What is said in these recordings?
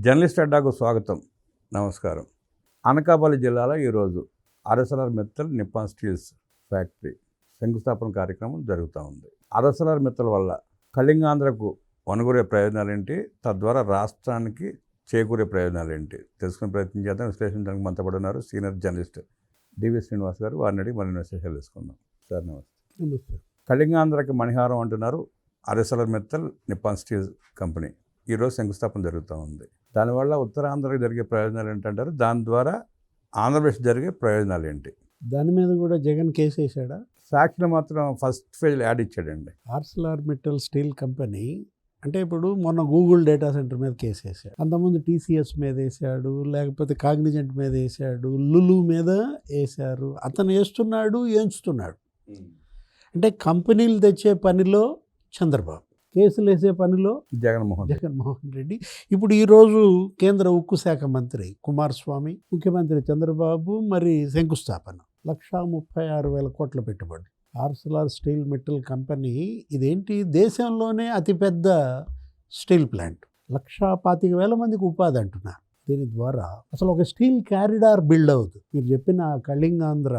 Journalist అడ్డాకు స్వాగతం. నమస్కారం. అనకాపల్లి జిల్లాలో ఈరోజు ఆర్ఎస్ఎల్ఆర్ మెత్తల్ నిప్పాన్ స్టీల్స్ ఫ్యాక్టరీ శంకుస్థాపన కార్యక్రమం జరుగుతూ ఉంది. ఆర్ఎస్ఎల్ఆర్ మెత్తల్ వల్ల కళింగాంధ్రకు వనగూరే ప్రయోజనాలు ఏంటి, తద్వారా రాష్ట్రానికి చేకూరే ప్రయోజనాలు ఏంటి తెలుసుకునే ప్రయత్నం చేద్దాం. విశ్లేషించడానికి మనతో పాటు ఉన్నారు సీనియర్ జర్నలిస్ట్ డివి శ్రీనివాస్ గారు. వారిని అడిగి మరిన్ని విశేషాలు తెలుసుకుందాం. సార్ నమస్తే. నమస్తే. కళింగాంధ్రకి మణిహారం అంటున్నారు ఆర్ఎస్ఎల్ఆర్ మెత్తల్ నిప్పాన్ స్టీల్స్ కంపెనీ. ఈరోజు శంకుస్థాపన జరుగుతూ ఉంది. దానివల్ల ఉత్తరాంధ్రకి జరిగే ప్రయోజనాలు ఏంటంటారు, దాని ద్వారా ఆంధ్రప్రదేశ్ జరిగే ప్రయోజనాలు ఏంటి? దాని మీద కూడా జగన్ కేసు వేసాడా? సాక్షిలో మాత్రం ఫస్ట్ పేజ్ యాడ్ ఇచ్చాడండి. ఆర్సెల్ఆర్ మెటల్ స్టీల్ కంపెనీ అంటే ఇప్పుడు మొన్న గూగుల్ డేటా సెంటర్ మీద కేసు వేసాడు, అంతకుముందు టీసీఎస్ మీద వేసాడు, లేకపోతే కాగ్నిజెంట్ మీద వేసాడు, లులు మీద వేశారు. అతను వేస్తున్నాడు, ఏంచుతున్నాడు. అంటే కంపెనీలు తెచ్చే పనిలో చంద్రబాబు, కేసులు వేసే పనిలో జగన్మోహన్ రెడ్డి. ఇప్పుడు ఈరోజు కేంద్ర ఉక్కు శాఖ మంత్రి కుమారస్వామి, ముఖ్యమంత్రి చంద్రబాబు మరి శంకుస్థాపన 1,36,000 కోట్ల పెట్టుబడి. ఆర్సెల్ఆర్ స్టీల్ మెటల్ కంపెనీ ఇదేంటి, దేశంలోనే అతిపెద్ద స్టీల్ ప్లాంట్. 1,25,000 మందికి ఉపాధి అంటున్నారు. దీని ద్వారా అసలు ఒక స్టీల్ క్యారిడార్ బిల్డ్ అవుతుంది. మీరు చెప్పిన కళింగాంధ్ర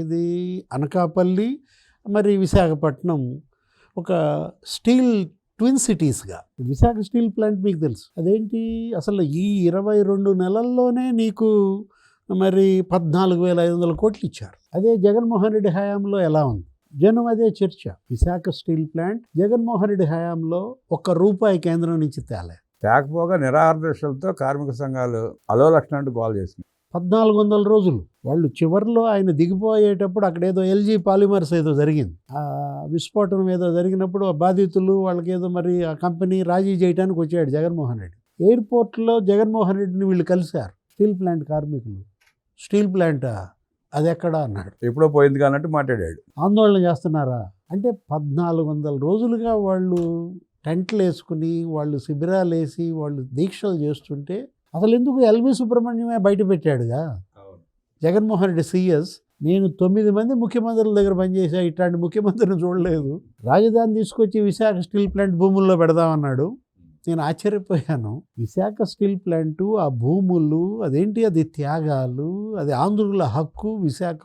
ఏది, అనకాపల్లి మరి విశాఖపట్నం ఒక స్టీల్ ట్విన్ సిటీస్గా. విశాఖ స్టీల్ ప్లాంట్ మీకు తెలుసు, అదేంటి అసలు ఈ 22 నెలల్లోనే నీకు మరి 14,500 కోట్లు ఇచ్చారు. అదే జగన్మోహన్ రెడ్డి హయాంలో ఎలా ఉంది? జనం అదే చర్చ. విశాఖ స్టీల్ ప్లాంట్ జగన్మోహన్ రెడ్డి హయాంలో ₹1 కేంద్రం నుంచి తేకపోగా నిరాహార దీక్షలతో కార్మిక సంఘాలు అలో లక్షణాన్ని గోల్ చేసినాయి. 1,400 రోజులు. వాళ్ళు చివరిలో ఆయన దిగిపోయేటప్పుడు అక్కడ ఏదో ఎల్జీ పాలిమర్స్ ఏదో జరిగింది, ఆ విస్ఫోటనం ఏదో జరిగినప్పుడు ఆ బాధితులు వాళ్ళకి ఏదో మరి ఆ కంపెనీ రాజీ చేయడానికి వచ్చాడు జగన్మోహన్ రెడ్డి. ఎయిర్పోర్ట్లో జగన్మోహన్ రెడ్డిని వీళ్ళు కలిశారు, స్టీల్ ప్లాంట్ కార్మికులు. స్టీల్ ప్లాంటా, అది ఎక్కడా అన్నాడు. ఎప్పుడో పోయింది కానట్టు మాట్లాడాడు. ఆందోళన చేస్తున్నారా అంటే 1,400 రోజులుగా వాళ్ళు టెంట్లు వేసుకుని, వాళ్ళు శిబిరాలు వేసి, వాళ్ళు దీక్షలు చేస్తుంటే అసలు ఎందుకు ఎల్వి సుబ్రహ్మణ్యమే బయట పెట్టాడుగా జగన్మోహన్ రెడ్డి సీఎస్. నేను 9 మంది ముఖ్యమంత్రుల దగ్గర పనిచేసా, ఇట్లాంటి ముఖ్యమంత్రిని చూడలేదు. రాజధాని తీసుకొచ్చి విశాఖ స్టీల్ ప్లాంట్ భూముల్లో పెడదామన్నాడు. నేను ఆశ్చర్యపోయాను. విశాఖ స్టీల్ ప్లాంటు, ఆ భూములు, అదేంటి, అది త్యాగాలు, అది ఆంధ్రుల హక్కు, విశాఖ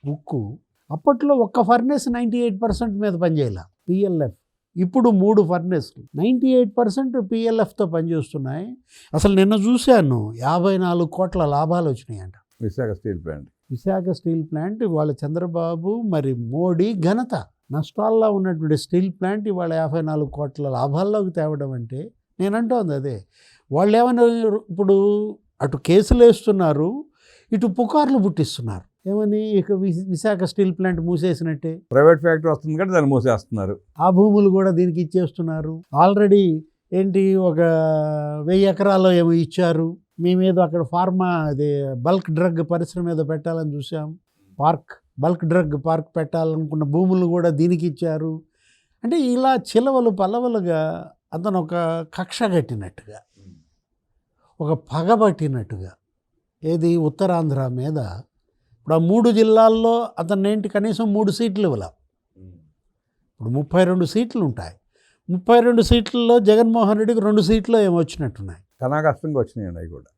హక్కు. అప్పట్లో ఒక్క ఫర్నేస్ 98% మీద పనిచేయాల పిఎల్ఎఫ్. ఇప్పుడు 3 ఫర్నేస్లు 98% పిఎల్ఎఫ్తో పనిచేస్తున్నాయి. అసలు నిన్న చూశాను 54 కోట్ల లాభాలు వచ్చినాయంట విశాఖ స్టీల్ ప్లాంట్. ఇవాళ చంద్రబాబు మరి మోడీ ఘనత. నష్టాల్లో ఉన్నటువంటి స్టీల్ ప్లాంట్ ఇవాళ 54 కోట్ల లాభాల్లోకి తేవడం అంటే నేనంటోంది అదే. వాళ్ళు ఏమైనా ఇప్పుడు అటు కేసులు వేస్తున్నారు, ఇటు పుకార్లు పుట్టిస్తున్నారు. ఏమని, ఇక విశాఖ స్టీల్ ప్లాంట్ మూసేసినట్టే, ప్రైవేట్ ఫ్యాక్టరీ వస్తుంది కాబట్టి దాన్ని మూసేస్తున్నారు. ఆ భూములు కూడా దీనికి ఇచ్చేస్తున్నారు. ఆల్రెడీ ఏంటి, ఒక 1000 ఎకరాల్లో ఏమో ఇచ్చారు. మేమేదో అక్కడ ఫార్మా అదే బల్క్ డ్రగ్ పరిశ్రమ ఏదో పెట్టాలని చూసాం, బల్క్ డ్రగ్ పార్క్ పెట్టాలనుకున్న భూములు కూడా దీనికి ఇచ్చారు. అంటే ఇలా చిలవలు పల్లవలుగా అతను ఒక కక్ష కట్టినట్టుగా, ఒక పగబట్టినట్టుగా, ఏది ఉత్తరాంధ్ర మీద. ఇప్పుడు ఆ 3 జిల్లాల్లో అతను ఏంటి కనీసం 3 సీట్లు ఇవ్వాల. ఇప్పుడు 32 సీట్లు ఉంటాయి. 32 సీట్లలో జగన్మోహన్ రెడ్డికి 2 సీట్లు ఏమో వచ్చినట్టున్నాయి, కష్టంగా వచ్చినాయి అవి కూడా.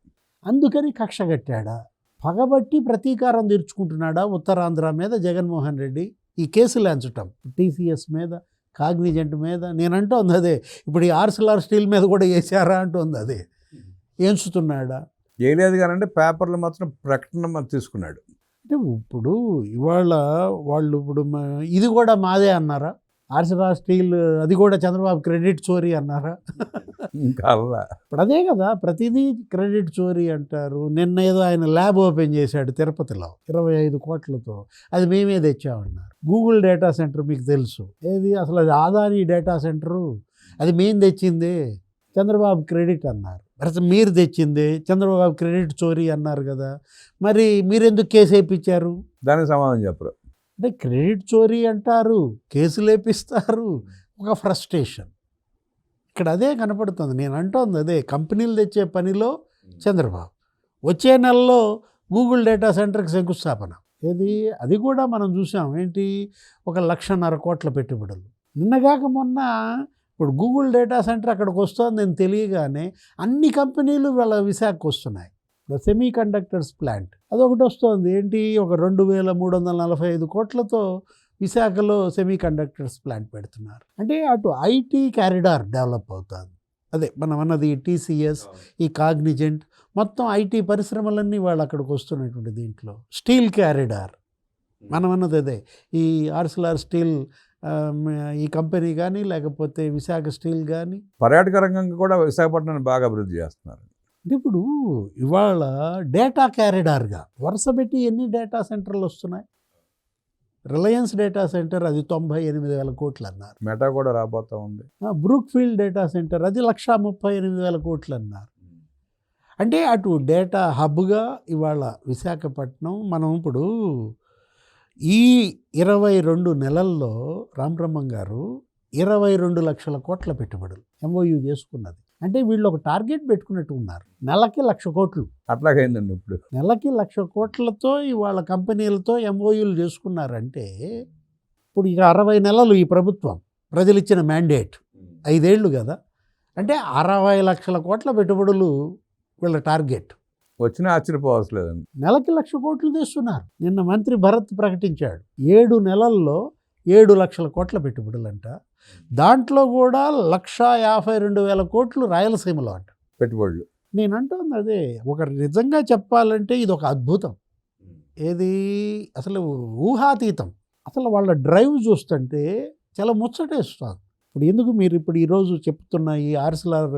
అందుకని కక్ష కట్టాడా, పగబట్టి ప్రతీకారం తీర్చుకుంటున్నాడా ఉత్తరాంధ్ర మీద జగన్మోహన్ రెడ్డి? ఈ కేసులు ఎంచటం టీసీఎస్ మీద, కాగ్నిజెంట్ మీద. నేనంటోంది అదే. ఇప్పుడు ఈ ఆర్సెల్ఆర్ స్టీల్ మీద కూడా వేసారా అంటోంది అదే. ఎంచుతున్నాడా? ఏ లేదు కానంటే పేపర్లు మాత్రం ప్రకటన తీసుకున్నాడు. అంటే ఇప్పుడు ఇవాళ వాళ్ళు ఇప్పుడు ఇది కూడా మాదే అన్నారా? ఆర్సెల్ఆర్ స్టీల్ అది కూడా చంద్రబాబు క్రెడిట్ చోరీ అన్నారా? ఇప్పుడు అదే కదా, ప్రతిదీ క్రెడిట్ చోరీ అంటారు. నిన్న ఏదో ఆయన ల్యాబ్ ఓపెన్ చేశాడు తిరుపతిలో 25 కోట్లతో, అది మేమే తెచ్చామన్నారు. గూగుల్ డేటా సెంటర్ మీకు తెలుసు, ఏది అసలు అది ఆదాని డేటా సెంటరు, అది మేము తెచ్చింది, చంద్రబాబు క్రెడిట్ అన్నారు. మరి మీరు తెచ్చింది చంద్రబాబు క్రెడిట్ చోరీ అన్నారు కదా, మరి మీరెందుకు కేసు వేయించారు? దానికి సమాధానం చెప్పరు. అంటే క్రెడిట్ చోరీ అంటారు, కేసులు వేపిస్తారు, ఒక ఫ్రస్ట్రేషన్ ఇక్కడ అదే కనపడుతుంది. నేను అంటోంది అదే. కంపెనీలు తెచ్చే పనిలో చంద్రబాబు. వచ్చే నెలలో గూగుల్ డేటా సెంటర్కి శంకుస్థాపన, ఏది అది కూడా మనం చూసాం. ఏంటి, 1,50,000 కోట్ల పెట్టుబడులు. నిన్నగాక మొన్న ఇప్పుడు గూగుల్ డేటా సెంటర్ అక్కడికి వస్తుంది నేను తెలియగానే అన్ని కంపెనీలు వాళ్ళ విశాఖకు వస్తున్నాయి. సెమీ కండక్టర్స్ ప్లాంట్ అదొకటి వస్తుంది. ఏంటి, ఒక 2,345 కోట్లతో విశాఖలో సెమీ కండక్టర్స్ ప్లాంట్ పెడుతున్నారు. అంటే అటు ఐటీ క్యారిడార్ డెవలప్ అవుతుంది. అదే మనం అన్నది టీసీఎస్, ఈ కాగ్నిజెంట్, మొత్తం ఐటీ పరిశ్రమలన్నీ వాళ్ళు అక్కడికి వస్తున్నటువంటి దీంట్లో. స్టీల్ క్యారిడార్ మనం అన్నది అదే. ఈ ఆర్సిలార్ స్టీల్ ఈ కంపెనీ కానీ లేకపోతే విశాఖ స్టీల్ కానీ. పర్యాటక రంగంగా కూడా విశాఖపట్నాన్ని బాగా అభివృద్ధి చేస్తున్నారు. అంటే ఇప్పుడు ఇవాళ డేటా క్యారిడార్గా వరుస పెట్టి ఎన్ని డేటా సెంటర్లు వస్తున్నాయి. రిలయన్స్ డేటా సెంటర్ అది 98,000 కోట్లు అన్నారు. మెటా కూడా రాబోతూ ఉంది. బ్రూక్ ఫీల్డ్ డేటా సెంటర్ అది 138,000 కోట్లు అన్నారు. అంటే అటు డేటా హబ్గా ఇవాళ విశాఖపట్నం. మనం ఇప్పుడు ఈ 22 నెలల్లో రామబ్రహ్మం గారు 22 లక్షల కోట్ల పెట్టుబడులు ఎంఓయూ చేసుకున్నది. అంటే వీళ్ళు ఒక టార్గెట్ పెట్టుకున్నట్టు ఉన్నారు, నెలకి 1,00,000 కోట్లు. అట్లాగైందండి. ఇప్పుడు నెలకి 1,00,000 కోట్లతో ఇవాళ కంపెనీలతో ఎంఓయూలు చేసుకున్నారంటే ఇప్పుడు ఇక 60 నెలలు ఈ ప్రభుత్వం ప్రజలు ఇచ్చిన మ్యాండేట్ 5 ఏళ్ళు కదా. అంటే 60 లక్షల కోట్ల పెట్టుబడులు వీళ్ళ టార్గెట్. వచ్చినా ఆశ్చర్యపోవట్లేదండి. నెలకి 1,00,000 కోట్లు తెస్తున్నారు. నిన్న మంత్రి భరత్ ప్రకటించాడు 7 నెలల్లో 7 లక్షల కోట్ల పెట్టుబడులంట. దాంట్లో కూడా 1,52,000 కోట్లు రాయలసీమలో అంట పెట్టుబడులు. నేను అంటుంది అదే. ఒక నిజంగా చెప్పాలంటే ఇది ఒక అద్భుతం. ఏది అసలు ఊహాతీతం. అసలు వాళ్ళ డ్రైవ్ చూస్తుంటే చాలా ముచ్చటేస్తుంది. ఇప్పుడు ఎందుకు మీరు ఇప్పుడు ఈరోజు చెప్తున్న ఈ ఆర్సిలార్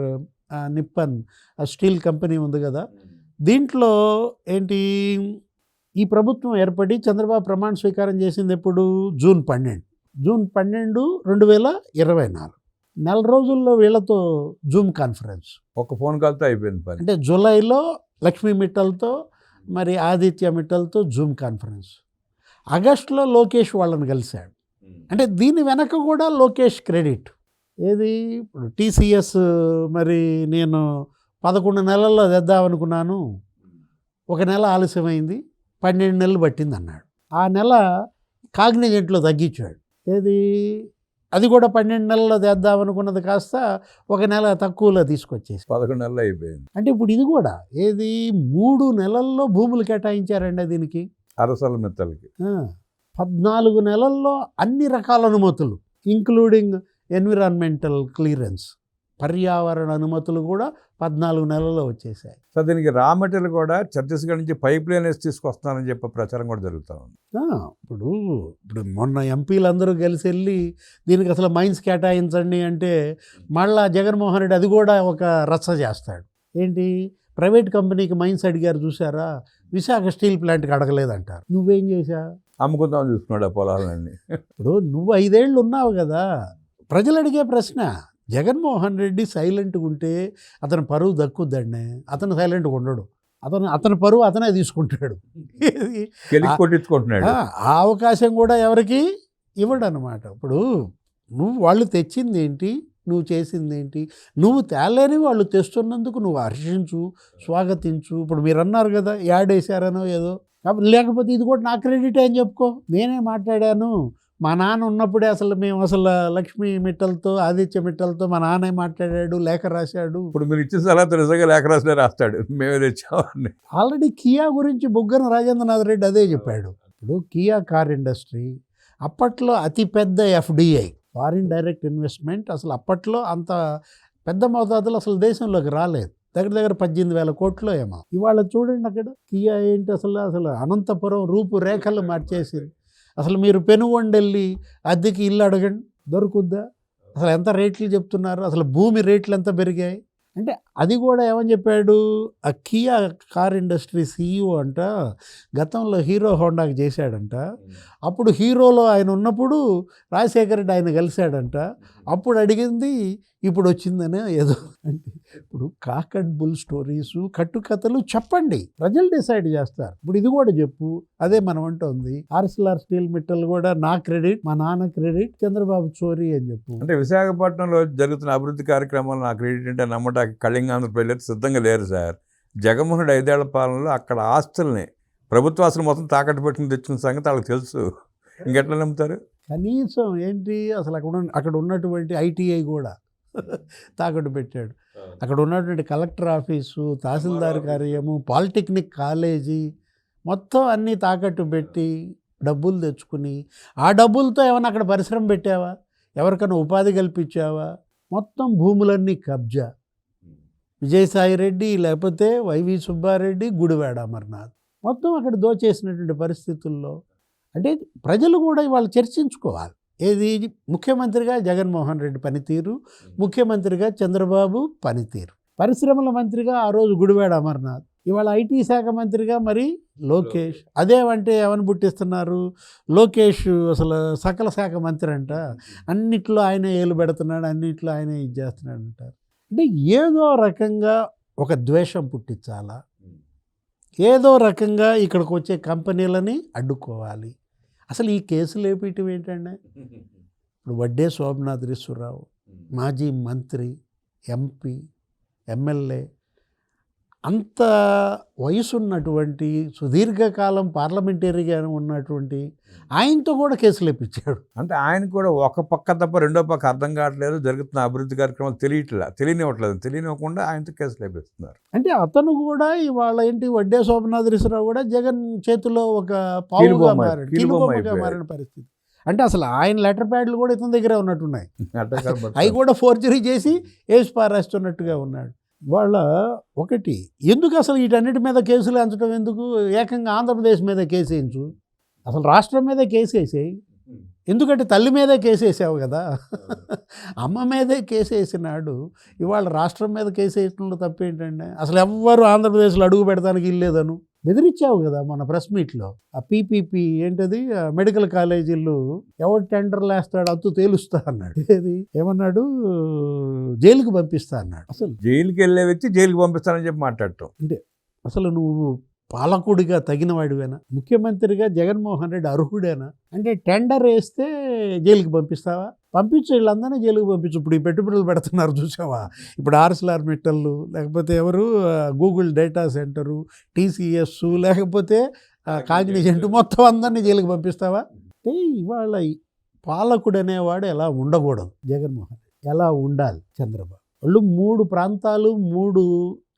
నిప్పన్ స్టీల్ కంపెనీ ఉంది కదా, దీంట్లో ఏంటి, ఈ ప్రభుత్వం ఏర్పడి చంద్రబాబు ప్రమాణ స్వీకారం చేసింది ఎప్పుడు, జూన్ 12, 2024. నెల రోజుల్లో వీళ్ళతో జూమ్ కాన్ఫరెన్స్, ఒక ఫోన్ కాల్తో అయిపోయింది పని. అంటే జూలైలో లక్ష్మీ మిట్టల్తో మరి ఆదిత్య మిట్టల్తో జూమ్ కాన్ఫరెన్స్. ఆగస్టులో లోకేష్ వాళ్ళని కలిశాడు. అంటే దీని వెనక కూడా లోకేష్ క్రెడిట్. ఏది, ఇప్పుడు టీసీఎస్ మరి నేను 11 నెలల్లో తెద్దామనుకున్నాను, 1 నెల ఆలస్యమైంది, 12 నెలలు పట్టింది అన్నాడు. ఆ నెల కాగ్నిజెంట్లో తగ్గించాడు. ఏది, అది కూడా 12 నెలల్లో తెద్దామనుకున్నది కాస్త 1 నెల తక్కువలో తీసుకొచ్చేసి 11 నెలలు అయిపోయింది. అంటే ఇప్పుడు ఇది కూడా ఏది 3 నెలల్లో భూములు కేటాయించారండి దీనికి. అరసల మిత్తలకి 14 నెలల్లో అన్ని రకాల అనుమతులు ఇంక్లూడింగ్ ఎన్విరాన్మెంటల్ క్లియరెన్స్, పర్యావరణ అనుమతులు కూడా 14 నెలల్లో వచ్చేసాయి. సో దీనికి రా మెటీరియల్ కూడా ఛత్తీస్గఢ్ నుంచి పైప్ లైన్ వేసి తీసుకొస్తానని చెప్పి ప్రచారం కూడా జరుగుతూ ఉంది. ఇప్పుడు మొన్న ఎంపీలందరూ కలిసి వెళ్ళి దీనికి అసలు మైన్స్ కేటాయించండి అంటే మళ్ళా జగన్మోహన్ రెడ్డి అది కూడా ఒక రచ్చ చేస్తాడు. ఏంటి, ప్రైవేట్ కంపెనీకి మైన్స్ అడిగారు చూసారా, విశాఖ స్టీల్ ప్లాంట్కి అడగలేదంటారు. నువ్వేం చేశా, అమ్ముకుందామని చూసుకున్నాడు ఆ పొలాలన్నీ. ఇప్పుడు నువ్వు 5 ఏళ్ళు ఉన్నావు కదా. ప్రజలు అడిగే ప్రశ్న, జగన్మోహన్ రెడ్డి సైలెంట్గా ఉంటే అతని పరువు దక్కుద్దండి. అతను సైలెంట్గా ఉండడు, అతని పరువు అతనే తీసుకుంటాడు, కొట్టించుకుంటున్నాడు. ఆ అవకాశం కూడా ఎవరికి ఇవ్వడు అనమాట. ఇప్పుడు నువ్వు వాళ్ళు తెచ్చింది ఏంటి, నువ్వు చేసింది ఏంటి, నువ్వు తేలేని వాళ్ళు తెస్తున్నందుకు నువ్వు హర్షించు, స్వాగతించు. ఇప్పుడు మీరు అన్నారు కదా యాడ్ వేసారనో ఏదో, లేకపోతే ఇది కూడా నా క్రెడిట్ అని చెప్పుకో. నేనే మాట్లాడాను, మా నాన్న ఉన్నప్పుడే మేము అసలు లక్ష్మీ మిట్టల్తో ఆదిత్య మిట్టల్తో మా నాన్నే మాట్లాడాడు, లేఖ రాశాడు. ఇప్పుడు మీరు ఇచ్చిన సలహా నిజంగా లేఖ రాసినా రాస్తాడు, మేమే తెచ్చామని. ఆల్రెడీ కియా గురించి బుగ్గన రాజేంద్రనాథ్ రెడ్డి అదే చెప్పాడు. ఇప్పుడు కియా కార్ ఇండస్ట్రీ అప్పట్లో అతిపెద్ద ఎఫ్డిఐ, ఫారిన్ డైరెక్ట్ ఇన్వెస్ట్మెంట్, అసలు అప్పట్లో అంత పెద్ద మోతాదులో అసలు దేశంలోకి రాలేదు. దగ్గర 18,000 కోట్లు ఏమో. ఇవాళ చూడండి అక్కడ కియా ఏంటి, అసలు అనంతపురం రూపురేఖలు మార్చేసింది. అసలు మీరు పెనుగొండెళ్ళి అద్దెకి ఇల్లు అడగండి, దొరుకుద్దా? అసలు ఎంత రేట్లు చెప్తున్నారు, అసలు భూమి రేట్లు ఎంత పెరిగాయి. అంటే అది కూడా ఏమని చెప్పాడు, ఆ కియా కార్ ఇండస్ట్రీ సీఈఓ అంట గతంలో హీరో హోండాకి చేశాడంట. అప్పుడు హీరోలో ఆయన ఉన్నప్పుడు రాజశేఖర రెడ్డి ఆయన కలిశాడంట. అప్పుడు అడిగింది ఇప్పుడు వచ్చిందనే ఏదో. అంటే ఇప్పుడు కాక్ అండ్ బుల్ స్టోరీసు, కట్టుకథలు చెప్పండి, ప్రజలు డిసైడ్ చేస్తారు. ఇప్పుడు ఇది కూడా చెప్పు. అదే మనం అంటుంది ఆర్సిలార్ స్టీల్ మిట్టల్ కూడా నా క్రెడిట్, మా నాన్న క్రెడిట్, చంద్రబాబు చోరీ అని చెప్పు. అంటే విశాఖపట్నంలో జరుగుతున్న అభివృద్ధి కార్యక్రమాలు నా క్రెడిట్ అంటే నమ్మటానికి కళింగాంధ్ర ప్రజలు సిద్ధంగా లేరు సార్. జగన్మోహన్ రెడ్డి 5 ఏళ్ల పాలనలో అక్కడ ఆస్తుల్ని, ప్రభుత్వ ఆస్తులు మొత్తం తాకట్టు పెట్టుకుని తెచ్చిన సంగతి వాళ్ళకి తెలుసు. ఇంకెట్లా నమ్ముతారు? కనీసం ఏంటి అసలు అక్కడ ఉన్నటువంటి ఐటీఐ కూడా తాకట్టు పెట్టాడు. అక్కడ ఉన్నటువంటి కలెక్టర్ ఆఫీసు, తహసీల్దార్ కార్యము, పాలిటెక్నిక్ కాలేజీ మొత్తం అన్నీ తాకట్టు పెట్టి డబ్బులు తెచ్చుకుని, ఆ డబ్బులతో ఏమైనా అక్కడ పరిశ్రమ పెట్టావా, ఎవరికైనా ఉపాధి కల్పించావా? మొత్తం భూములన్నీ కబ్జా. విజయసాయి రెడ్డి, లేకపోతే వైవి సుబ్బారెడ్డి, గుడివాడ అమర్నాథ్ మొత్తం అక్కడ దోచేసినటువంటి పరిస్థితుల్లో అంటే ప్రజలు కూడా ఇవాళ చర్చించుకోవాలి. ఏది ముఖ్యమంత్రిగా జగన్మోహన్ రెడ్డి పనితీరు, ముఖ్యమంత్రిగా చంద్రబాబు పనితీరు, పరిశ్రమల మంత్రిగా ఆ రోజు గుడివాడ అమర్నాథ్, ఇవాళ ఐటీ శాఖ మంత్రిగా మరి లోకేష్. అదేమంటే ఏమని పుట్టిస్తున్నారు, లోకేష్ అసలు సకల శాఖ మంత్రి అంట, అన్నిట్లో ఆయన ఏలు పెడుతున్నాడు, అన్నిట్లో ఆయన ఇది చేస్తున్నాడు అంటారు. అంటే ఏదో రకంగా ఒక ద్వేషం పుట్టించాలా, ఏదో రకంగా ఇక్కడికి వచ్చే కంపెనీలని అడ్డుకోవాలి. అసలు ఈ కేసులు ఏపీయటం ఏంటంటే, ఇప్పుడు వడ్డే శోభనాద్రీశ్వరరావు మాజీ మంత్రి, ఎంపీ, ఎమ్మెల్యే, అంత వయసున్నటువంటి సుదీర్ఘకాలం పార్లమెంటరీగా ఉన్నటువంటి ఆయనతో కూడా కేసులు వేయించాడు. అంటే ఆయన కూడా ఒక పక్క తప్ప రెండో పక్క అర్థం కావట్లేదు, జరుగుతున్న అభివృద్ధి కార్యక్రమాలు తెలియనివ్వకుండా ఆయనతో కేసులు వేపిస్తున్నారు. అంటే అతను కూడా ఇవాళ ఏంటి వడ్డే శోభనాద్రీశ్వరరావు కూడా జగన్ చేతిలో ఒక పావుగా మారాడు, కీలుబొమ్మగా మారిన పరిస్థితి. అంటే అసలు ఆయన లెటర్ ప్యాడ్లు కూడా ఇతని దగ్గరే ఉన్నట్టున్నాయి, అవి కూడా ఫోర్జరీ చేసి వేసి పారేస్తున్నట్టుగా ఉన్నాడు. వాళ్ళ ఒకటి ఎందుకు అసలు వీటన్నిటి మీద కేసులు ఎంచడం ఎందుకు, ఏకంగా ఆంధ్రప్రదేశ్ మీద కేసు వేయించు, అసలు రాష్ట్రం మీదే కేసు వేసేయి. ఎందుకంటే తల్లి మీదే కేసు వేసావు కదా, అమ్మ మీదే కేసు వేసినాడు, ఇవాళ రాష్ట్రం మీద కేసు వేయడంలో తప్పేంటండి? అసలు ఎవ్వరు ఆంధ్రప్రదేశ్లో అడుగు పెడతానికి ఇల్లేదను బెదిరించావు కదా మన ప్రెస్ మీట్లో. ఆ పీపీపీ ఏంటది, మెడికల్ కాలేజీలు ఎవరు టెండర్లు వేస్తాడు అంతు తేలుస్తా అన్నాడు. ఏమన్నాడు, జైలుకి పంపిస్తా అన్నాడు. అసలు జైలుకి వెళ్ళే వ్యక్తి జైలుకి పంపిస్తానని చెప్పి మాట్లాడటం అంటే అసలు నువ్వు పాలకుడిగా తగిన వాడివేనా, ముఖ్యమంత్రిగా జగన్మోహన్ రెడ్డి అర్హుడేనా? అంటే టెండర్ వేస్తే జైలుకి పంపిస్తావా? పంపించు, వీళ్ళందరినీ జైలుకి పంపించు. ఇప్పుడు ఈ పెట్టుబడులు పెడుతున్నారు చూసావా, ఇప్పుడు ఆర్సిలార్ మిట్టల్లు, లేకపోతే ఎవరు గూగుల్ డేటా సెంటరు, టీసీఎస్, లేకపోతే కాగ్నిజెంట్, మొత్తం అందరినీ జైలుకి పంపిస్తావా? అంటే ఇవాళ పాలకుడు అనేవాడు ఎలా ఉండకూడదు, జగన్మోహన్ రెడ్డి ఎలా ఉండాలి, చంద్రబాబు. వాళ్ళు 3 ప్రాంతాలు 3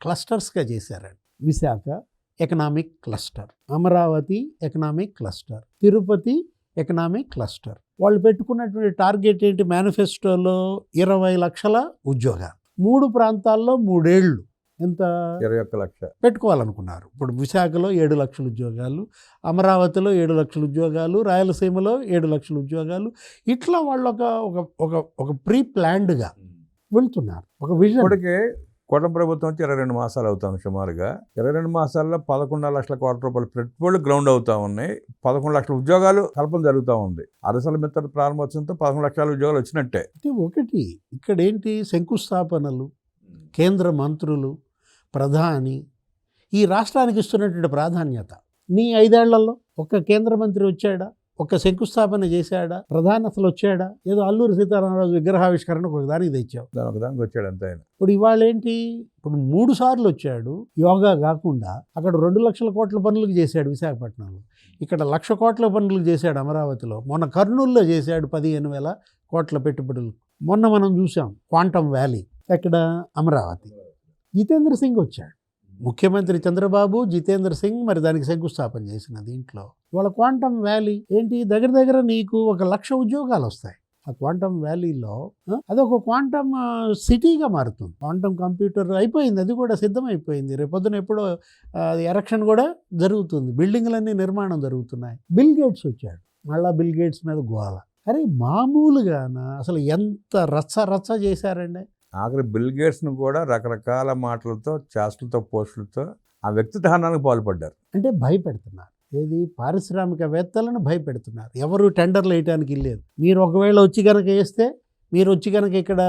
క్లస్టర్స్గా చేశారండి. Visakha economic cluster, Amaravati economic cluster, Tirupati economic cluster. వాళ్ళు పెట్టుకున్నటువంటి టార్గెట్ ఏంటి, మేనిఫెస్టోలో 20 లక్షల ఉద్యోగాలు, 3 ప్రాంతాల్లో 3 ఏళ్ళు ఎంత 21 లక్షలు పెట్టుకోవాలనుకున్నారు. ఇప్పుడు విశాఖలో 7 లక్షల ఉద్యోగాలు, అమరావతిలో 7 లక్షల ఉద్యోగాలు, రాయలసీమలో 7 లక్షల ఉద్యోగాలు. ఇట్లా వాళ్ళు ఒక ప్రీ ప్లాన్డ్గా వెళ్తున్నారు, ఒక విజన్. ఇప్పటికే కూటమి ప్రభుత్వం వచ్చి 22 మాసాలు అవుతాం సుమారుగా. 22 మాసాల్లో 11 లక్షల కోట్ల రూపాయలు పెట్టుబడులు గ్రౌండ్ అవుతా ఉన్నాయి, 11 లక్షల ఉద్యోగాలు కల్పన జరుగుతూ ఉంది. అరసల మిత్ర ప్రారంభోత్సవంతో 11 లక్షల ఉద్యోగాలు వచ్చినట్టే. అంటే ఒకటి ఇక్కడ ఏంటి, శంకుస్థాపనలు, కేంద్ర మంత్రులు, ప్రధాని, ఈ రాష్ట్రానికి ఇస్తున్నటువంటి ప్రాధాన్యత. నీ 5 ఏళ్లలో ఒక్క కేంద్ర మంత్రి వచ్చాడా, ఒక్క శంకుస్థాపన చేశాడా, ప్రధాని అసలు వచ్చాడా? ఏదో అల్లూరి సీతారామరాజు విగ్రహావిష్కరణకు ఒకదానికి తెచ్చావు, ఒకదానికి వచ్చాడు అంతే. ఇప్పుడు ఇవాళ ఏంటి, ఇప్పుడు 3 సార్లు వచ్చాడు. యోగా కాకుండా అక్కడ 2 లక్షల కోట్ల పనులకు చేశాడు విశాఖపట్నంలో, ఇక్కడ 1,00,000 కోట్ల పనులకు చేశాడు అమరావతిలో, మొన్న కర్నూలులో చేశాడు 15,000 కోట్ల పెట్టుబడులు. మొన్న మనం చూసాం క్వాంటమ్ వ్యాలీ, ఎక్కడ, అమరావతి. జితేంద్ర సింగ్ వచ్చాడు, ముఖ్యమంత్రి చంద్రబాబు, జితేంద్ర సింగ్ మరి దానికి శంకుస్థాపన చేసిన దీంట్లో. ఇవాళ క్వాంటమ్ వ్యాలీ ఏంటి, దగ్గర నీకు 1,00,000 ఉద్యోగాలు వస్తాయి ఆ క్వాంటమ్ వ్యాలీలో. అదొక క్వాంటమ్ సిటీగా మారుతుంది. క్వాంటమ్ కంప్యూటర్ అయిపోయింది, అది కూడా సిద్ధమైపోయింది. రేపొద్దున ఎప్పుడో అది ఎరక్షన్ కూడా జరుగుతుంది, బిల్డింగ్లన్నీ నిర్మాణం జరుగుతున్నాయి. బిల్ గేట్స్ వచ్చాడు, మళ్ళా బిల్ గేట్స్ మీద గోల. అరే మామూలుగానా, అసలు ఎంత రచ్చ చేశారండి. ఆఖరి బిల్ గేట్స్ను కూడా రకరకాల మాటలతో, చేష్టలతో, పోస్టులతో ఆ వ్యక్తి దహనానికి పాల్పడ్డారు. అంటే భయపెడుతున్నారు, ఏది పారిశ్రామికవేత్తలను భయపెడుతున్నారు. ఎవరు టెండర్లు వేయడానికి లేదు. మీరు ఒకవేళ వచ్చి కనుక వేస్తే, మీరు వచ్చి కనుక ఇక్కడ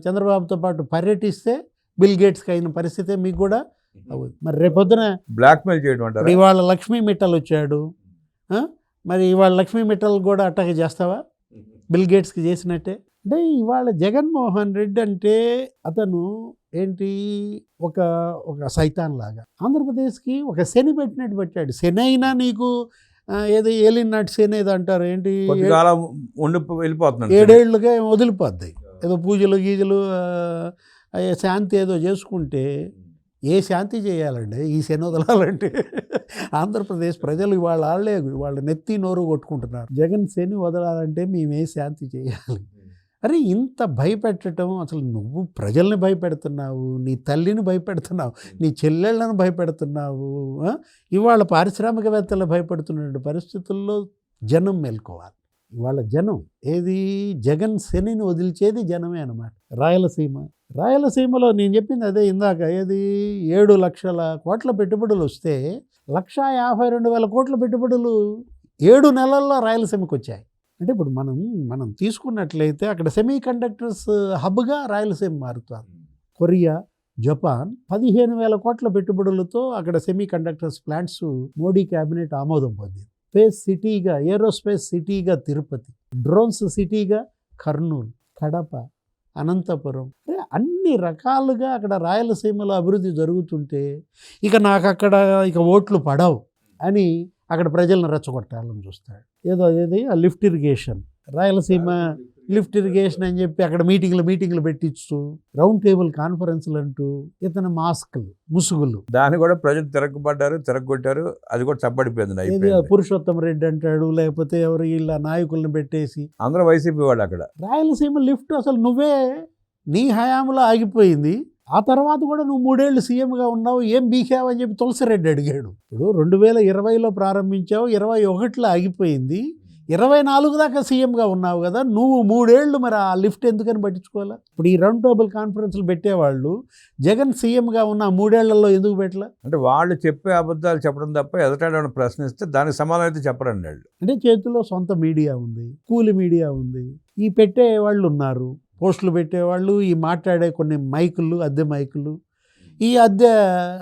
చంద్రబాబుతో పాటు పర్యటిస్తే బిల్ గేట్స్కి అయిన పరిస్థితే మీకు కూడా అవుతుంది. మరి రేపొద్దున బ్లాక్మెయిల్ చేయడం అంటారు. ఇవాళ లక్ష్మీ మిట్టల్ వచ్చాడు, మరి ఇవాళ లక్ష్మీ మిట్టల్ కూడా అట్టాగే చేస్తావా, బిల్ గేట్స్కి చేసినట్టే. అంటే ఇవాళ జగన్మోహన్ రెడ్డి అంటే అతను ఏంటి, ఒక సైతాన్ లాగా ఆంధ్రప్రదేశ్కి ఒక శని పెట్టినట్టు పెట్టాడు. శని అయినా నీకు ఏదో ఏలియన్ నట్స్ అనేది అంటారు ఏంటి, కొద్దికాలం ఉండి వెళ్ళిపోతున్నాడు. 7 ఏళ్ళుగా వదిలిపోద్ది. ఏదో పూజలు గీజలు శాంతి ఏదో చేసుకుంటే ఏ శాంతి చేయాలండి ఈ శని వదలాలంటే? ఆంధ్రప్రదేశ్ ప్రజలు వాళ్ళ నెత్తి నోరు కొట్టుకుంటున్నారు. జగన్ శని వదలాలంటే మేమే శాంతి చేయాలి. అరే ఇంత భయపెట్టడం, అసలు నువ్వు ప్రజల్ని భయపెడుతున్నావు, నీ తల్లిని భయపెడుతున్నావు, నీ చెల్లెళ్ళను భయపెడుతున్నావు. ఇవాళ పారిశ్రామికవేత్తలు భయపడుతున్న పరిస్థితుల్లో జనం మేల్కోవాలి. ఇవాళ జనం ఏది, జగన్ శనిని వదిలిచేది జనమే అన్నమాట. రాయలసీమలో నేను చెప్పింది అదే ఇందాక, ఏది 7 లక్షల కోట్ల పెట్టుబడులు వస్తే 1,52,000 కోట్ల పెట్టుబడులు 7 నెలల్లో రాయలసీమకు వచ్చాయి. అంటే ఇప్పుడు మనం తీసుకున్నట్లయితే అక్కడ సెమీ కండక్టర్స్ హబ్గా రాయలసీమ మారుతుంది. కొరియా, జపాన్ 15,000 కోట్ల పెట్టుబడులతో అక్కడ semi conductors plants Modi cabinet ఆమోదం పొందింది. స్పేస్ సిటీగా, ఏరోస్పేస్ సిటీగా తిరుపతి, డ్రోన్స్ సిటీగా కర్నూలు, కడప, అనంతపురం, అన్ని రకాలుగా అక్కడ రాయలసీమలో అభివృద్ధి జరుగుతుంటే నాకు అక్కడ ఓట్లు పడవు అని అక్కడ ప్రజలను రెచ్చగొట్టాలని చూస్తాడు. ఏది ఆ lift irrigation, Rayalaseema lift irrigation అని చెప్పి అక్కడ మీటింగ్లు పెట్టించు, రౌండ్ టేబుల్ కాన్ఫరెన్స్లు అంటూ ఇతను మాస్కులు, ముసుగులు, దాన్ని కూడా ప్రజలు తిరగొట్టారు. అది కూడా చప్పడిపోయింది. పురుషోత్తమ రెడ్డి అంటాడు, లేకపోతే ఎవరు ఇలా నాయకులను పెట్టేసి అందరూ వైసీపీ వాళ్ళు. అక్కడ రాయలసీమ లిఫ్ట్ అసలు నీ హయాంలో ఆగిపోయింది. ఆ తర్వాత కూడా నువ్వు 3 ఏళ్ళు సీఎంగా ఉన్నావు, ఏం బీకావు అని చెప్పి తులసిరెడ్డి అడిగాడు. ఇప్పుడు 2020లో ప్రారంభించావు, 21లో ఆగిపోయింది, 24 దాకా సీఎంగా ఉన్నావు కదా, నువ్వు 3 ఏళ్ళు మరి ఆ లిఫ్ట్ ఎందుకని పట్టించుకోవాలా? ఇప్పుడు ఈ రౌండ్ టేబుల్ కాన్ఫరెన్స్లు పెట్టేవాళ్ళు జగన్ సీఎంగా ఉన్న 3 ఏళ్లలో ఎందుకు పెట్టలా? అంటే వాళ్ళు చెప్పే అబద్ధాలు చెప్పడం తప్ప ఎదుటాడని ప్రశ్నిస్తే దానికి సమాధానం అయితే చెప్పరండి వాళ్ళు. అంటే చేతిలో సొంత మీడియా ఉంది, కూలి మీడియా ఉంది, ఈ పెట్టే వాళ్ళు ఉన్నారు, పోస్టులు పెట్టేవాళ్ళు, ఈ మాట్లాడే కొన్ని మైకులు, అద్దె మైకులు, ఈ అద్దె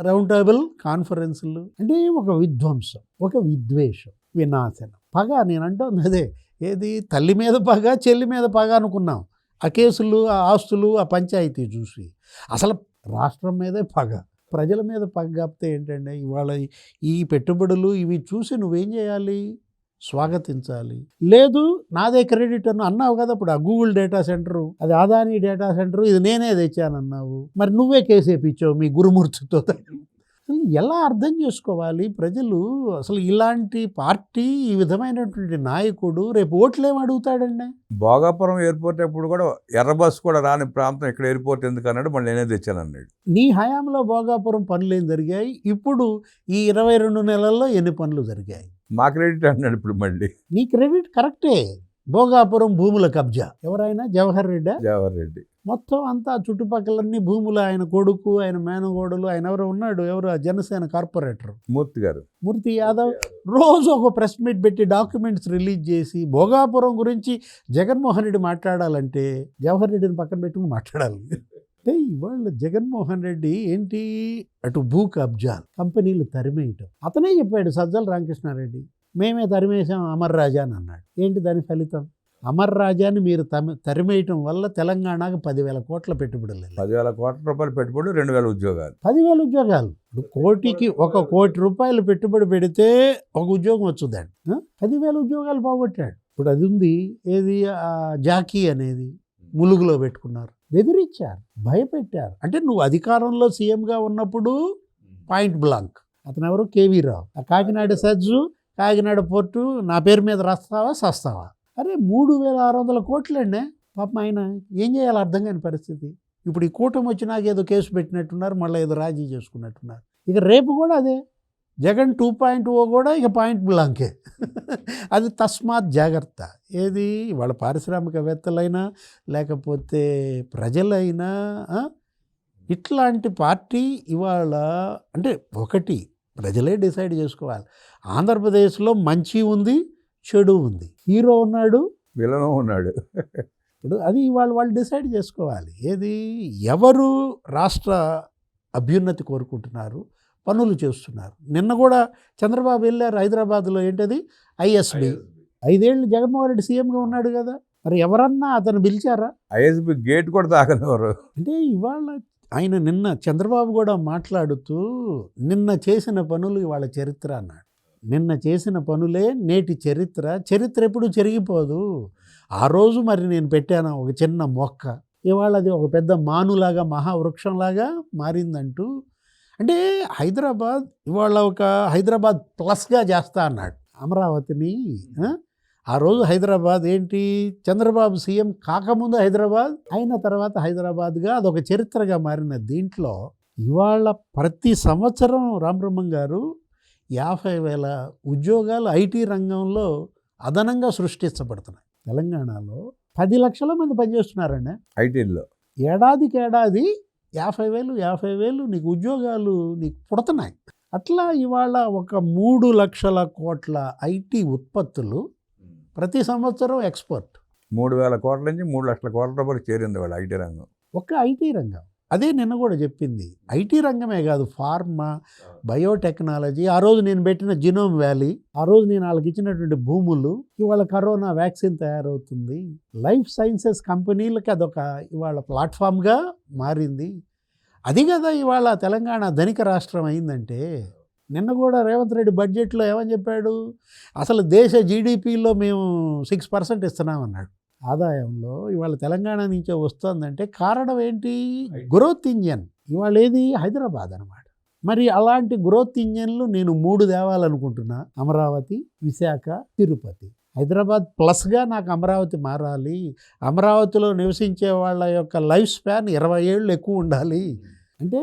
రౌండ్ టేబుల్ కాన్ఫరెన్సులు. అంటే ఒక విధ్వంసం, ఒక విద్వేషం, వినాశనం, పగ. నేను అంటుంది అదే, ఏది తల్లి మీద పగ, చెల్లి మీద పగ అనుకున్నాం. ఆ కేసులు, ఆ ఆస్తులు, ఆ పంచాయతీ చూసి అసలు రాష్ట్రం మీదే పగ, ప్రజల మీద పగ కాపితే ఏంటంటే ఇవాళ ఈ పెట్టుబడులు ఇవి చూసి నువ్వేం చేయాలి? స్వాగతించాలి. లేదు నాదే క్రెడిట్ అన్నావు కదా, ఇప్పుడు ఆ గూగుల్ డేటా సెంటరు, అది అదానీ డేటా సెంటరు, ఇది నేనే తెచ్చానన్నావు, మరి నువ్వే కేసు వేయించావు మీ గురుమూర్తితో. అసలు ఎలా అర్థం చేసుకోవాలి ప్రజలు? అసలు ఇలాంటి పార్టీ, ఈ విధమైనటువంటి నాయకుడు రేపు ఓట్లేం అడుగుతాడండి? భోగాపురం ఎయిర్పోర్ట్ అప్పుడు కూడా ఎర్ర బస్సు కూడా రాని ప్రాంతం ఇక్కడ ఎయిర్పోర్ట్ ఎందుకు అన్నాడు, మళ్ళీ నేనే తెచ్చాను అన్నాడు. నీ హయాంలో భోగాపురం పనులు ఏం జరిగాయి? ఇప్పుడు ఈ 22 నెలల్లో ఎన్ని పనులు జరిగాయి? మా క్రెడిట్ అన్నాడు ఇప్పుడు మళ్ళీ. నీ క్రెడిట్ కరెక్టే. భోగాపురం భూముల కబ్జా ఎవరైనా? జవహర్ రెడ్డి. మొత్తం అంతా చుట్టుపక్కలన్నీ భూములు, ఆయన కొడుకు, ఆయన మేనగోడలు, ఆయన ఎవరు ఉన్నాడు, ఎవరు ఆ జనసేన కార్పొరేటర్ మూర్తి యాదవ్ రోజు ఒక ప్రెస్ మీట్ పెట్టి డాక్యుమెంట్స్ రిలీజ్ చేసి భోగాపురం గురించి జగన్మోహన్ రెడ్డి మాట్లాడాలంటే జవహర్ రెడ్డిని పక్కన పెట్టుకుని మాట్లాడాలి. అంటే ఇవాళ జగన్మోహన్ రెడ్డి ఏంటి, అటు భూ కబ్జాలు, కంపెనీలు తరిమేయటం. అతనే చెప్పాడు, సజ్జల రామకృష్ణారెడ్డి, మేమే తరిమేశాం అమర్ రాజా అని అన్నాడు. ఏంటి దాని ఫలితం? అమర్ రాజాని మీరు తరిమేయటం వల్ల తెలంగాణకు 10,000 కోట్ల పెట్టుబడులు, 10,000 కోట్ల రూపాయలు పెట్టుబడి, 2,000 ఉద్యోగాలు. 10,000 ఉద్యోగాలు. ఇప్పుడు కోటికి 1 కోటి రూపాయలు పెట్టుబడి పెడితే ఒక ఉద్యోగం వచ్చుదండి. 10,000 ఉద్యోగాలు పోగొట్టాడు. ఇప్పుడు అది ఉంది, ఏది జాకీ అనేది ములుగులో పెట్టుకున్నారు, బెదిరించారు, భయపెట్టారు. అంటే నువ్వు అధికారంలో సీఎంగా ఉన్నప్పుడు పాయింట్ బ్లాంక్, అతను ఎవరు, కేవీ రావు, ఆ కాకినాడ సజ్జు, కాకినాడ పోర్టు నా పేరు మీద రాస్తావా సస్తావా? అరే 3,600 కోట్లండి. పాపం ఆయన ఏం చేయాలో అర్థం కాని పరిస్థితి. ఇప్పుడు ఈ కూటమి వచ్చినాక ఏదో కేసు పెట్టినట్టున్నారు, మళ్ళీ ఏదో రాజీ చేసుకున్నట్టున్నారు. ఇక రేపు కూడా అదే, జగన్ 2.0 కూడా ఇక పాయింట్ బ్లాంకే. అది తస్మాత్ జాగ్రత్త. ఏది వాళ్ళ పారిశ్రామికవేత్తలైనా లేకపోతే ప్రజలైనా ఇట్లాంటి పార్టీ ఇవాళ అంటే ఒకటి ప్రజలే డిసైడ్ చేసుకోవాలి. ఆంధ్రప్రదేశ్లో మంచి ఉంది, చెడు ఉంది, హీరో ఉన్నాడు, విలన్ ఉన్నాడు. ఇప్పుడు అది వాళ్ళు డిసైడ్ చేసుకోవాలి. ఏది ఎవరు రాష్ట్ర అభ్యున్నతి కోరుకుంటున్నారు, పనులు చేస్తున్నారు. నిన్న కూడా చంద్రబాబు వెళ్ళారు హైదరాబాద్లో, ఏంటది ఐఎస్బి. 5 ఏళ్ళు జగన్మోహన్ రెడ్డి సీఎంగా ఉన్నాడు కదా, మరి ఎవరన్నా అతను పిలిచారా? ఐఎస్బి గేట్ కూడా తాగనివ్వరు. అంటే ఇవాళ ఆయన నిన్న చంద్రబాబు కూడా మాట్లాడుతూ నిన్న చేసిన పనులు ఇవాళ చరిత్ర అన్నాడు. నిన్న చేసిన పనులే నేటి చరిత్ర. చరిత్ర ఎప్పుడు చెరిగిపోదు. ఆ రోజు మరి నేను పెట్టాను ఒక చిన్న మొక్క, ఇవాళ అది ఒక పెద్ద మానులాగా మహావృక్షంలాగా మారిందంటూ. అంటే హైదరాబాద్ ఇవాళ ఒక హైదరాబాద్ ప్లస్గా చేస్తా అన్నాడు అమరావతిని. ఆ రోజు హైదరాబాద్ ఏంటి, చంద్రబాబు సీఎం కాకముందు హైదరాబాద్, అయిన తర్వాత హైదరాబాద్గా అదొక చరిత్రగా మారిన దీంట్లో ఇవాళ ప్రతి సంవత్సరం రామబ్రహ్మం గారు 50,000 ఉద్యోగాలు ఐటీ రంగంలో అదనంగా సృష్టించబడుతున్నాయి. తెలంగాణలో 10 లక్షల మంది పనిచేస్తున్నారండి ఐటీల్లో. ఏడాదికి 50,000 నీకు ఉద్యోగాలు నీకు పుడుతున్నాయి. అట్లా ఇవాళ ఒక 3 లక్షల కోట్ల ఐటీ ఉత్పత్తులు ప్రతి సంవత్సరం ఎక్స్పోర్ట్. 3,000 కోట్ల నుంచి 3 లక్షల కోట్ల రూపాయలు చేరింది వాళ్ళ ఐటీ రంగం. ఒక్క ఐటీ రంగం. అదే నిన్న కూడా చెప్పింది. ఐటీ రంగమే కాదు, ఫార్మా, బయోటెక్నాలజీ, ఆ రోజు నేను పెట్టిన జినోమ్ వ్యాలీ, ఆ రోజు నేను వాళ్ళకి ఇచ్చినటువంటి భూములు, ఇవాళ కరోనా వ్యాక్సిన్ తయారవుతుంది. లైఫ్ సైన్సెస్ కంపెనీలకి అదొక ఇవాళ ప్లాట్ఫామ్గా మారింది. అది కదా ఇవాళ తెలంగాణ ధనిక రాష్ట్రం అయిందంటే. నిన్న కూడా రేవంత్ రెడ్డి బడ్జెట్లో ఏమని చెప్పాడు, అసలు దేశ జీడిపిలో మేము 6% ఇస్తున్నామన్నాడు ఆదాయంలో. ఇవాళ తెలంగాణ నుంచే వస్తుందంటే కారణం ఏంటి, గ్రోత్ ఇంజన్. ఇవాళ ఏది హైదరాబాద్ అనమాట. మరి అలాంటి గ్రోత్ ఇంజన్లు నేను 3 తేవాలనుకుంటున్నా, అమరావతి, విశాఖ, తిరుపతి. హైదరాబాద్ ప్లస్గా నాకు అమరావతి మారాలి. అమరావతిలో నివసించే వాళ్ళ యొక్క లైఫ్ స్పాన్ 20 ఏళ్ళు ఎక్కువ ఉండాలి. అంటే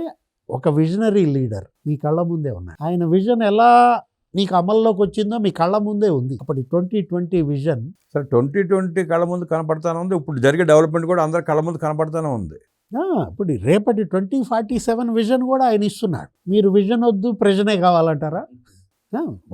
ఒక విజనరీ లీడర్ మీ కళ్ళ ముందే ఉన్నాయి. ఆయన విజన్ ఎలా నీకు అమల్లోకి వచ్చిందో మీ కళ్ళ ముందే ఉంది. అప్పటి 2020 విజన్. సరే, 2020 కళ్ళ ముందు కనపడతానే ఉంది. ఇప్పుడు జరిగే డెవలప్మెంట్ కూడా అందరి కళ్ళ ముందు కనపడతానే ఉంది. ఇప్పుడు రేపటి 2047 విజన్ కూడా ఆయన ఇస్తున్నాడు. మీరు విజన్ వద్దు, ప్రజనే కావాలంటారా?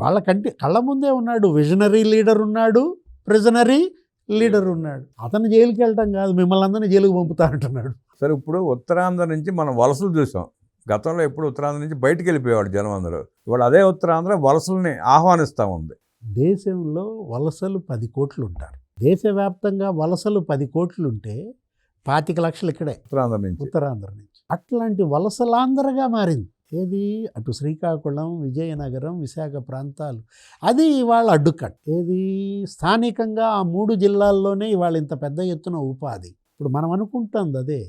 వాళ్ళ కళ్ళ ముందే ఉన్నాడు. విజనరీ లీడర్ ఉన్నాడు, ప్రిజనరీ లీడర్ ఉన్నాడు. అతను జైలుకి వెళ్ళటం కాదు, మిమ్మల్ని అందరినీ జైలుకి పంపుతా అంటున్నాడు. సరే, ఇప్పుడు ఉత్తరాంధ్ర నుంచి మనం వలసలు చూసాం. గతంలో ఎప్పుడు ఉత్తరాంధ్ర నుంచి బయటికి వెళ్ళిపోయేవాడు జనం అందరూ. ఇవాళ అదే ఉత్తరాంధ్ర వలసల్ని ఆహ్వానిస్తూ ఉంది. దేశంలో వలసలు 10 కోట్లు ఉంటారు. దేశవ్యాప్తంగా వలసలు 10 కోట్లు ఉంటే 25 లక్షలు ఇక్కడే ఉత్తరాంధ్ర నుంచి. అట్లాంటి వలసలాంధ్రగా మారింది ఏది, అటు శ్రీకాకుళం, విజయనగరం, విశాఖ ప్రాంతాలు. అది ఇవాళ అడ్డుకట్. ఏది, స్థానికంగా ఆ 3 జిల్లాల్లోనే ఇవాళ ఇంత పెద్ద ఎత్తున ఉపాధి. ఇప్పుడు మనం అనుకుంటుంది అదే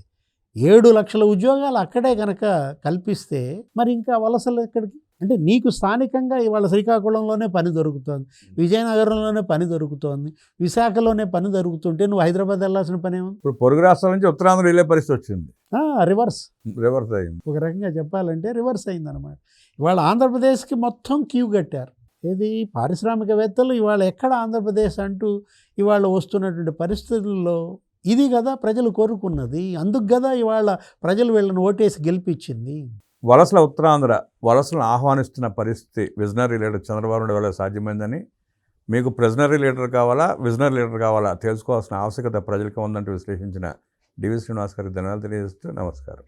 7 లక్షల ఉద్యోగాలు అక్కడే కనుక కల్పిస్తే మరి ఇంకా వలసలు ఎక్కడికి? అంటే నీకు స్థానికంగా ఇవాళ శ్రీకాకుళంలోనే పని దొరుకుతోంది, విజయనగరంలోనే పని దొరుకుతోంది, విశాఖలోనే పని దొరుకుతుంటే నువ్వు హైదరాబాద్ వెళ్ళాల్సిన పని ఏముంది? ఇప్పుడు పొరుగు రాష్ట్రాల నుంచి ఉత్తరాంధ్ర వెళ్ళే పరిస్థితి వచ్చింది. రివర్స్ అయింది. ఒక రకంగా చెప్పాలంటే రివర్స్ అయిందనమాట. ఇవాళ ఆంధ్రప్రదేశ్కి మొత్తం క్యూ కట్టారు. ఏది, పారిశ్రామికవేత్తలు ఇవాళ ఎక్కడ ఆంధ్రప్రదేశ్ అంటూ ఇవాళ వస్తున్నటువంటి పరిస్థితుల్లో ఇది కదా ప్రజలు కోరుకున్నది. అందుకు కదా ఇవాళ ప్రజలు వీళ్ళని ఓటేసి గెలిపించింది. వలసల ఉత్తరాంధ్ర వలసలను ఆహ్వానిస్తున్న పరిస్థితి విజనరీ లీడర్ చంద్రబాబు నాయుడు వల్ల సాధ్యమైందని, మీకు ప్రిజనరీ లీడర్ కావాలా, విజనరీ లీడర్ కావాలా తెలుసుకోవాల్సిన ఆవశ్యకత ప్రజలకు ఉందంటూ విశ్లేషించిన డివి శ్రీనివాస్ గారికి ధన్యవాదాలు తెలియజేస్తూ నమస్కారం.